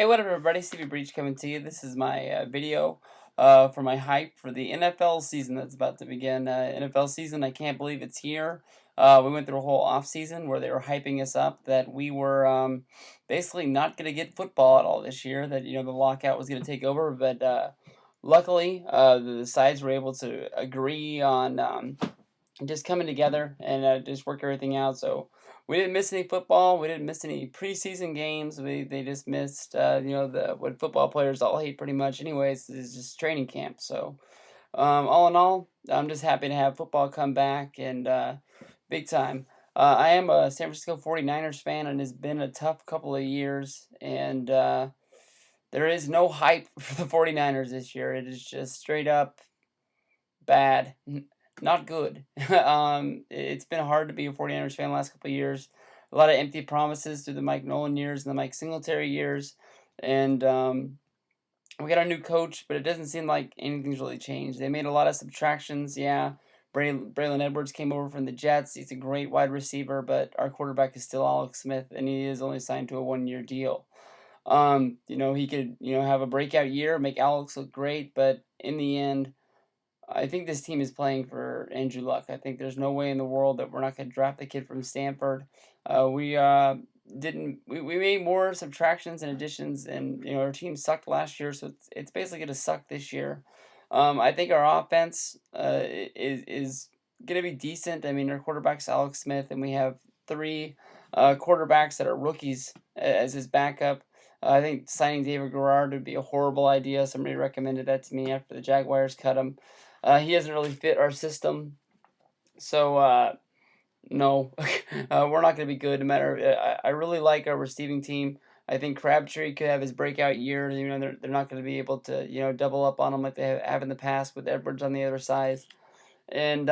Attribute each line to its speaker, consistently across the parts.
Speaker 1: Hey, what up, everybody? Stevie Breach coming to you. This is my video for my hype for the NFL season that's about to begin. NFL season, I can't believe it's here. We went through a whole off season where they were hyping us up that we were basically not going to get football at all this year. That the lockout was going to take over, but luckily the sides were able to agree on just coming together and just work everything out. So we didn't miss any football. We didn't miss any preseason games. They just missed the what football players all hate pretty much anyways is just training camp. So all in all, I'm just happy to have football come back and big time. I am a San Francisco 49ers fan, and it's been a tough couple of years. And there is no hype for the 49ers this year. It is just straight up bad. Not good. It's been hard to be a 49ers fan the last couple of years. A lot of empty promises through the Mike Nolan years and the Mike Singletary years. And we got our new coach, but it doesn't seem like anything's really changed. They made a lot of subtractions. Yeah, Braylon Edwards came over from the Jets. He's a great wide receiver, but our quarterback is still Alex Smith, and he is only signed to a 1-year deal. He could, have a breakout year, make Alex look great, but in the end, I think this team is playing for Andrew Luck. I think there's no way in the world that we're not going to draft the kid from Stanford. We didn't. We made more subtractions and additions, and our team sucked last year, so it's basically going to suck this year. I think our offense is going to be decent. I mean, our quarterback's Alex Smith, and we have three quarterbacks that are rookies as his backup. I think signing David Garrard would be a horrible idea. Somebody recommended that to me after the Jaguars cut him. He hasn't really fit our system, so no, we're not going to be good. No matter, I really like our receiving team. I think Crabtree could have his breakout year. They're not going to be able to double up on him like they have in the past with Edwards on the other side. And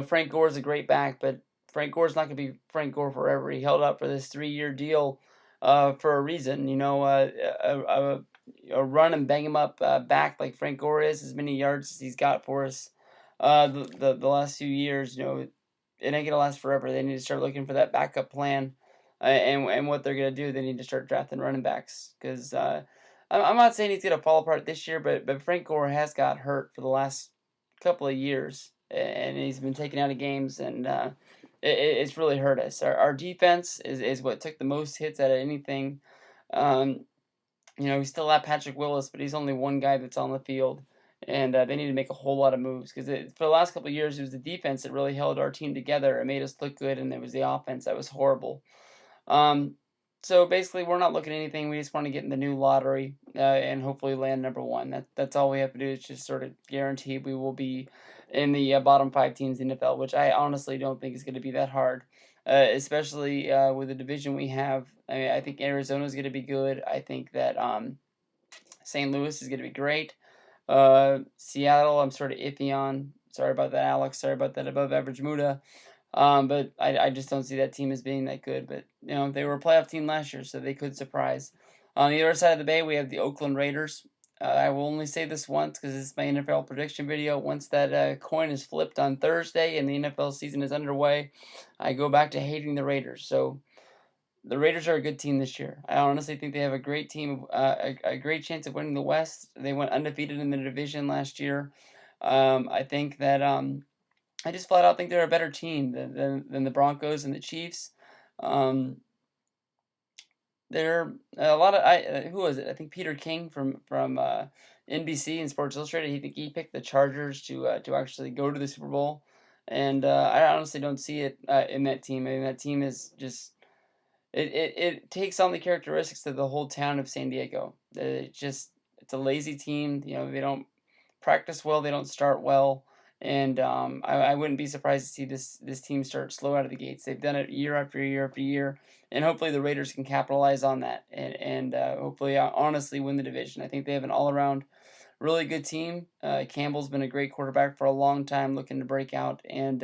Speaker 1: Frank Gore's a great back, but Frank Gore's not going to be Frank Gore forever. He held up for this 3-year deal for a reason. A run and bang him up back like Frank Gore is, as many yards as he's got for us the last few years, it ain't gonna last forever. They need to start looking for that backup plan, and what they're gonna do, they need to start drafting running backs because I'm not saying he's gonna fall apart this year, but Frank Gore has got hurt for the last couple of years, and he's been taken out of games, and it's really hurt us. Our defense is what took the most hits out of anything. We still have Patrick Willis, but he's only one guy that's on the field. And they need to make a whole lot of moves because for the last couple of years, it was the defense that really held our team together. It made us look good, and it was the offense that was horrible. So basically, we're not looking at anything. We just want to get in the new lottery and hopefully land number one. That's all we have to do is just sort of guarantee we will be in the bottom 5 teams in the NFL, which I honestly don't think is going to be that hard. Especially with the division we have. I think Arizona is going to be good. I think that St. Louis is going to be great. Seattle, I'm sort of iffy on. Sorry about that, Alex. Sorry about that above average Muda. But I just don't see that team as being that good. But, they were a playoff team last year, so they could surprise. On the other side of the bay, we have the Oakland Raiders. I will only say this once because this is my NFL prediction video. Once that coin is flipped on Thursday and the NFL season is underway, I go back to hating the Raiders. So the Raiders are a good team this year. I honestly think they have a great team, a great chance of winning the West. They went undefeated in the division last year. I think that I just flat out think they're a better team than the Broncos and the Chiefs. There a lot of who was it? I think Peter King from NBC and Sports Illustrated. He picked the Chargers to actually go to the Super Bowl, and I honestly don't see it in that team. I mean, that team is just it takes on the characteristics of the whole town of San Diego. It's a lazy team. They don't practice well. They don't start well. And I wouldn't be surprised to see this team start slow out of the gates. They've done it year after year after year, and hopefully the Raiders can capitalize on that and hopefully honestly win the division. I think they have an all-around really good team. Campbell's been a great quarterback for a long time, looking to break out. And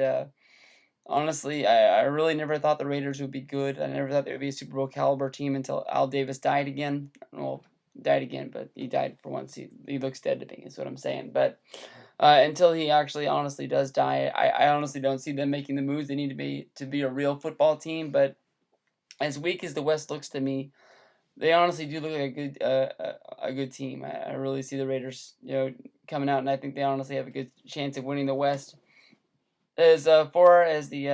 Speaker 1: honestly, I really never thought the Raiders would be good. I never thought they would be a Super Bowl caliber team until Al Davis died again. Well, died again, but he died for once. He looks dead to me, is what I'm saying. But until he actually honestly does die, I honestly don't see them making the moves they need to be a real football team. But as weak as the West looks to me, they honestly do look like a good team. I really see the Raiders, coming out, and I think they honestly have a good chance of winning the West. As far as the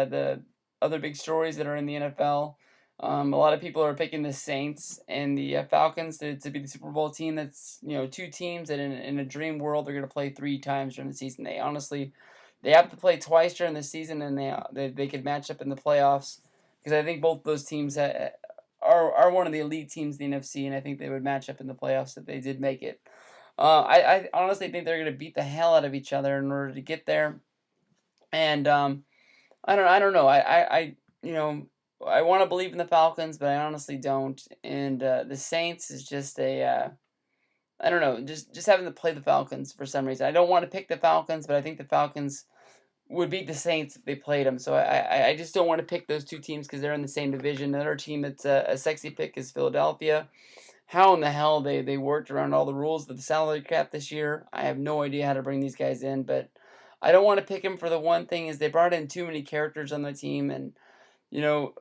Speaker 1: other big stories that are in the NFL, a lot of people are picking the Saints and the Falcons to be the Super Bowl team. That's two teams that in a dream world they're going to play three times during the season. They have to play twice during the season, and they could match up in the playoffs because I think both those teams are one of the elite teams in the NFC, and I think they would match up in the playoffs if they did make it. I honestly think they're going to beat the hell out of each other in order to get there, and I don't know. You know, I want to believe in the Falcons, but I honestly don't. And the Saints is just I don't know, just having to play the Falcons for some reason. I don't want to pick the Falcons, but I think the Falcons would beat the Saints if they played them. So I just don't want to pick those two teams because they're in the same division. Another team that's a sexy pick is Philadelphia. How in the hell they worked around all the rules of the salary cap this year? I have no idea how to bring these guys in, but I don't want to pick them for the one thing is they brought in too many characters on the team, and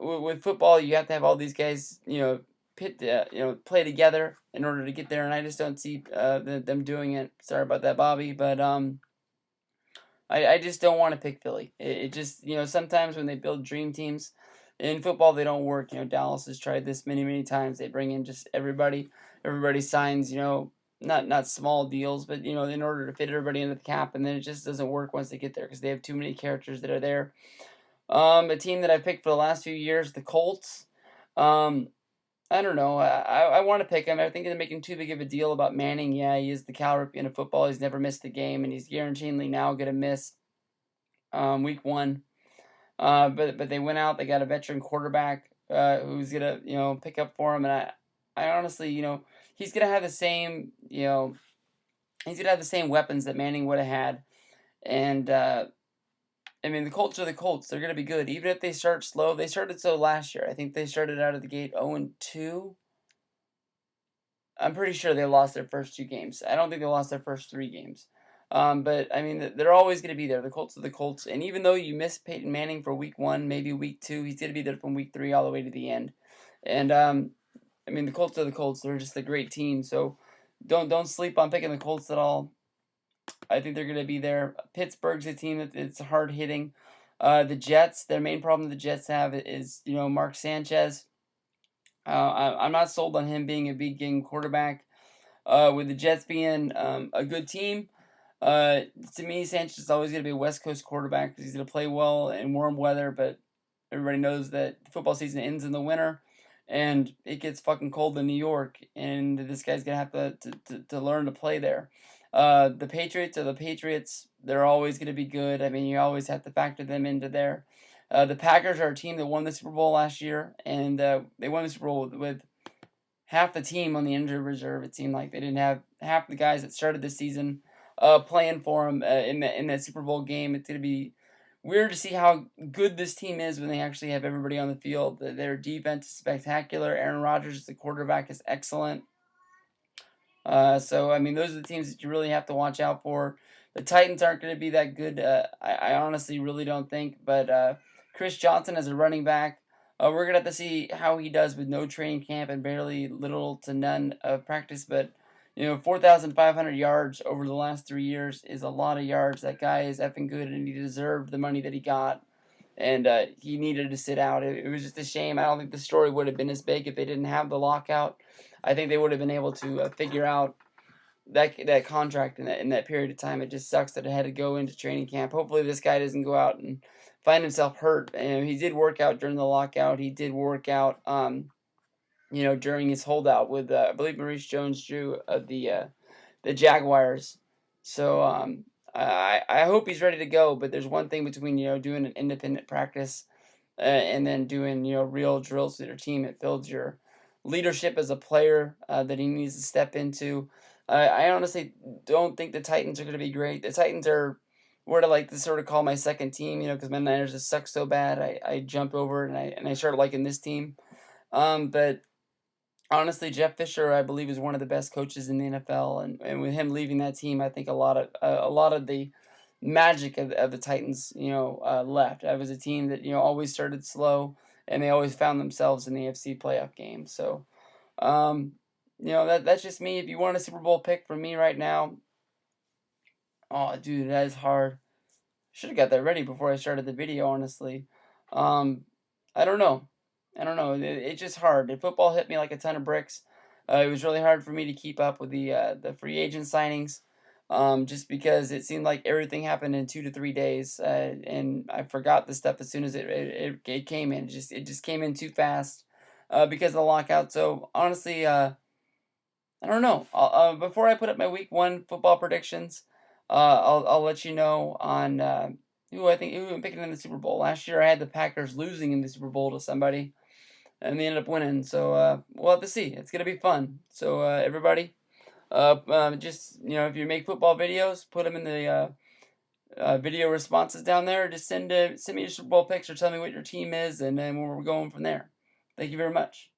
Speaker 1: with football you have to have all these guys play together in order to get there, and I just don't see them doing it. Sorry about that, Bobby, but I just don't want to pick Philly. It just sometimes when they build dream teams in football they don't work. Dallas has tried this many times. They bring in just everybody. Everybody signs not small deals, but in order to fit everybody into the cap, and then it just doesn't work once they get there because they have too many characters that are there. A team that I picked for the last few years, the Colts. Um, I don't know. I want to pick him. I think they're making too big of a deal about Manning. Yeah, he is the Cal Ripken of football. He's never missed a game, and he's guaranteedly now going to miss week one. But they went out. They got a veteran quarterback who's gonna pick up for him, and I honestly he's gonna have the same he's gonna have the same weapons that Manning would have had, and I mean the Colts are the Colts. They're gonna be good even if they start slow. They started slow last year. I think they started out of the gate 0-2. I'm pretty sure they lost their first two games. I don't think they lost their first three games. But I mean, they're always going to be there. The Colts are the Colts, and even though you miss Peyton Manning for week one, maybe week two, he's going to be there from week three all the way to the end. And I mean, the Colts are the Colts. They're just a great team. So don't sleep on picking the Colts at all. I think they're going to be there. Pittsburgh's a team that's hard hitting. The Jets, their main problem the Jets have is Mark Sanchez. I'm not sold on him being a big game quarterback. With the Jets being a good team, to me, Sanchez is always going to be a West Coast quarterback because he's going to play well in warm weather, but everybody knows that football season ends in the winter and it gets fucking cold in New York, and this guy's going to have to learn to play there. The Patriots are the Patriots. They're always going to be good. I mean, you always have to factor them into there. The Packers are a team that won the Super Bowl last year, and they won the Super Bowl with half the team on the injured reserve. It seemed like they didn't have half the guys that started the season playing for them in that Super Bowl game. It's going to be weird to see how good this team is when they actually have everybody on the field. Their defense is spectacular. Aaron Rodgers, the quarterback, is excellent. So I mean, those are the teams that you really have to watch out for. The Titans aren't going to be that good. I honestly really don't think. But Chris Johnson as a running back, we're going to have to see how he does with no training camp and barely little to none of practice. But 4,500 yards over the last 3 years is a lot of yards. That guy is effing good, and he deserved the money that he got. And he needed to sit out. It was just a shame. I don't think the story would have been as big if they didn't have the lockout. I think they would have been able to figure out that contract in that period of time. It just sucks that it had to go into training camp. Hopefully, this guy doesn't go out and find himself hurt. And he did work out during the lockout. He did work out, during his holdout with I believe Maurice Jones-Drew of the Jaguars. So I hope he's ready to go. But there's one thing between doing an independent practice and then doing real drills with your team. It builds your leadership as a player that he needs to step into. I honestly don't think the Titans are going to be great. The Titans are what I like to sort of call my second team, because my Niners just suck so bad. I jump over and I started liking this team. But honestly, Jeff Fisher, I believe, is one of the best coaches in the NFL, and with him leaving that team, I think a lot of the magic of the Titans, left. I was a team that always started slow, and they always found themselves in the AFC playoff game. So Um, that's just me. If you want a Super Bowl pick from me right now, oh, dude, that is hard. Should have got that ready before I started the video, honestly. Um, I don't know. I don't know. It's just hard. The football hit me like a ton of bricks. It was really hard for me to keep up with the free agent signings, just because it seemed like everything happened in 2 to 3 days, and I forgot the stuff as soon as it came in. It just came in too fast, because of the lockout. So honestly, I don't know. Before I put up my week 1 football predictions, I'll let you know on who I'm picking in the Super Bowl. Last year I had the Packers losing in the Super Bowl to somebody, and they ended up winning. So we'll have to see. It's gonna be fun. So everybody, just if you make football videos, put them in the video responses down there. Just send me your Super Bowl picks or tell me what your team is, and then we're going from there. Thank you very much.